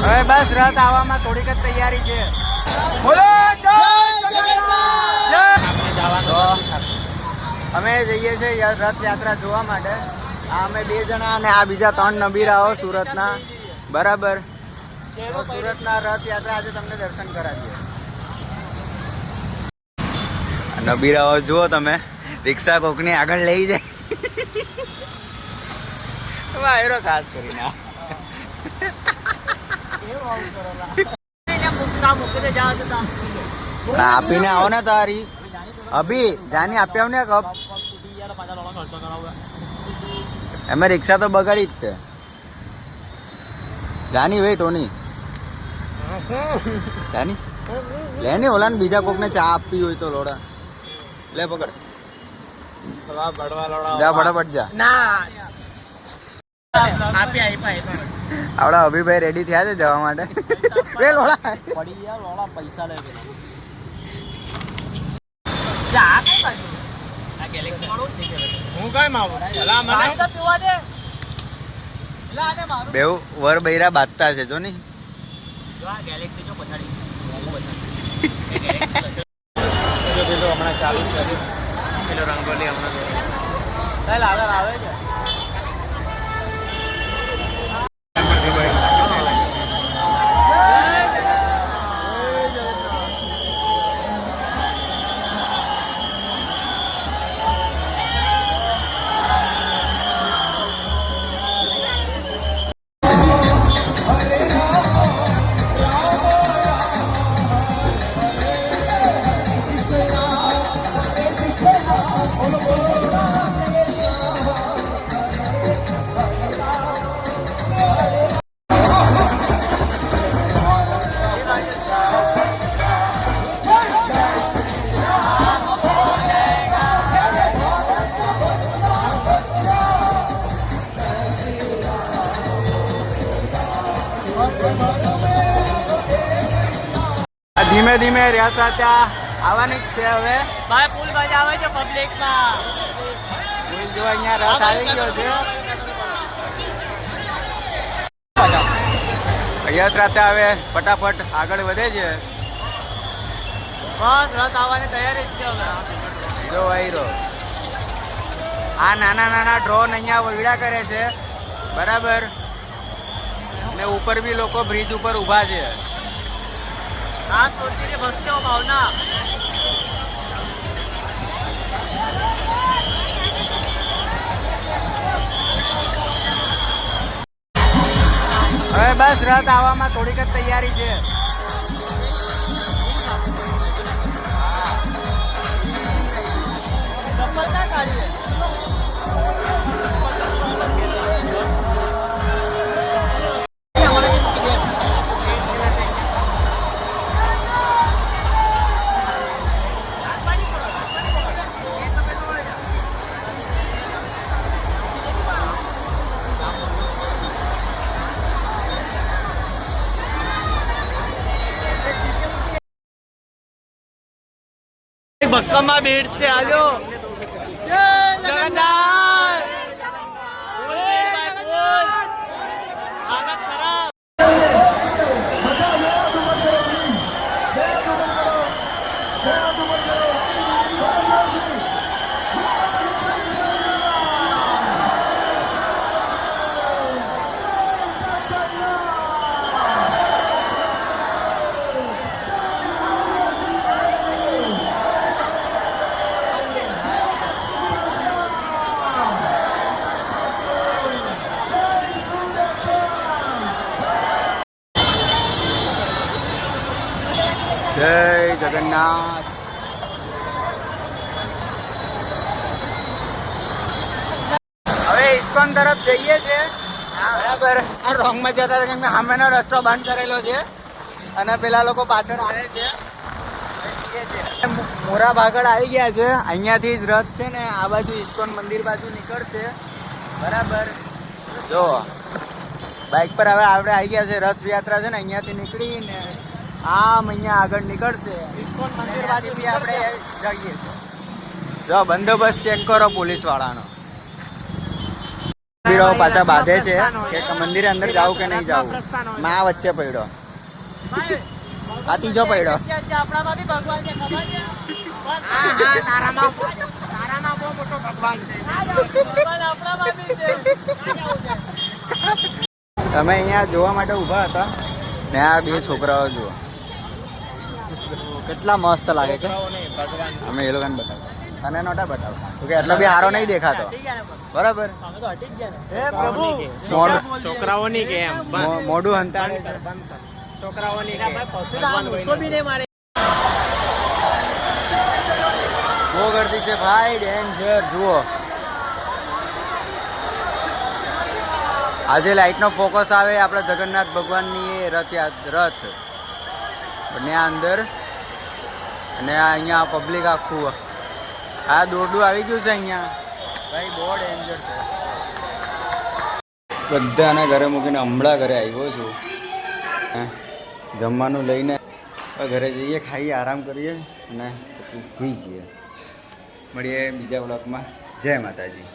હવે બસ રથ આવવામાં થોડીક જ તૈયારી છે. અમે જઈએ છીએ રથયાત્રા જોવા માટે. આ અમે 2 જણા અને આ બીજા 3 નબીરાઓ સુરતના. બરાબર, સુરતના રથયાત્રા આજે તમને દર્શન કરાવીએ. નબીરાઓ જુઓ તમે, રિક્ષા કોકની આગળ લઈ જાય વાયરો ખાસ કરીને આપીને આવો ને તારી અભી જાની આપી આવ ને કપ. એમાં રિક્ષા તો બગાડી જ છે જાની. વેટ ઓની જાની લે ને ઓલા ને બીજા કોક ને ચા આપવી હોય તો લોડા લે પકડ. જા ફટાફટ જા. આપડા અભિભાઈ રેડી થયા છે જવા માટે. રે લોડા પડી ગયા લોડા પૈસા લે. બેઉ વર બૈરા બાંધતા છે જો નહીં. હમણાં ચાલુ કર્યું પેલો રંગોલી હમણાં આવે છે. ધીમે ધીમે રહેતા ત્યાં આવવાની જ છે. હવે ભાઈ પુલ બાજુ આવે છે પબ્લિક માં. પુલ જો અહીંયા રથ આવી ગયો છે. અહીંયા રાતે હવે ફટાફટ આગળ વધે છે. બસ રથ આવવાની તૈયારી જ છે હવે. જો વાયરો આ નાના નાના ડ્રોન અહીંયા વગડા કરે છે. બરાબર, ને ઉપર બી લોકો બ્રિજ ઉપર ઊભા છે. आज सोचती है भक्ति और भावना. હવે બસ રથ આવવામાં થોડીક જ તૈયારી છે. સફળતા કાઢીએ. ભક્કમાં ભીડ છે. આજો જગન્નાથ જય જગન્નાથ. હવે ઇસ્કોન તરફ જઈએ છે. બરાબર, આ રોંગ માં જતા કેમ કે સામેનો રસ્તો બંધ કરેલો છે અને પેલા લોકો પાછળ આવે છે. મોરા ભાગળ આવી ગયા છે. અહીંયાથી જ રથ છે ને આ બાજુ ઇસ્કોન મંદિર બાજુ નીકળશે. બરાબર, જો બાઇક પર હવે આપણે આવી ગયા છે. રથયાત્રા છે ને અહીંયાથી નીકળીને આમ અહીંયા આગળ નીકળશે. ઇસ્કોન મંદિર બાજુ બી આપણે જઈએ છીએ. જો બંદોબસ્ત ચેક કરો પોલીસ વાળાનો. ભાઈઓ પાછા બાંધે છે કે મંદિરે અંદર જાવ કે નહીં જાવ. માં વચ્ચે પડ્યો, આ ત્રીજો પડ્યો. તમે અહીંયા જોવા માટે ઊભા હતા ને આ બે છોકરાઓ જુઓ કેટલા મસ્ત લાગે છે. અમે એ લોકોને બતાવતા અને નહોતા બતાવતા કે એટલો બી સારો નહીં દેખાતો. બરાબર છોકરાઓની ગેમ મોઢું હંતા છોકરાઓની બહુ ગરદી છે ભાઈ, ડેન્જર. જુઓ આજે લાઈટનો ફોકસ આવે આપણા જગન્નાથ ભગવાનની રથ બંને અંદર અને અહીંયા પબ્લિક આખું આ દોરડું આવી ગયું છે અહીંયા ભાઈ, બહુ ડેન્જર છે. બધાને ઘરે મૂકીને હમણાં ઘરે આવ્યો છું. જમવાનું લઈને ઘરે જઈએ, ખાઈએ, આરામ કરીએ અને પછી સુઈ જઈએ. મળીએ બીજા બ્લોગમાં. જય માતાજી.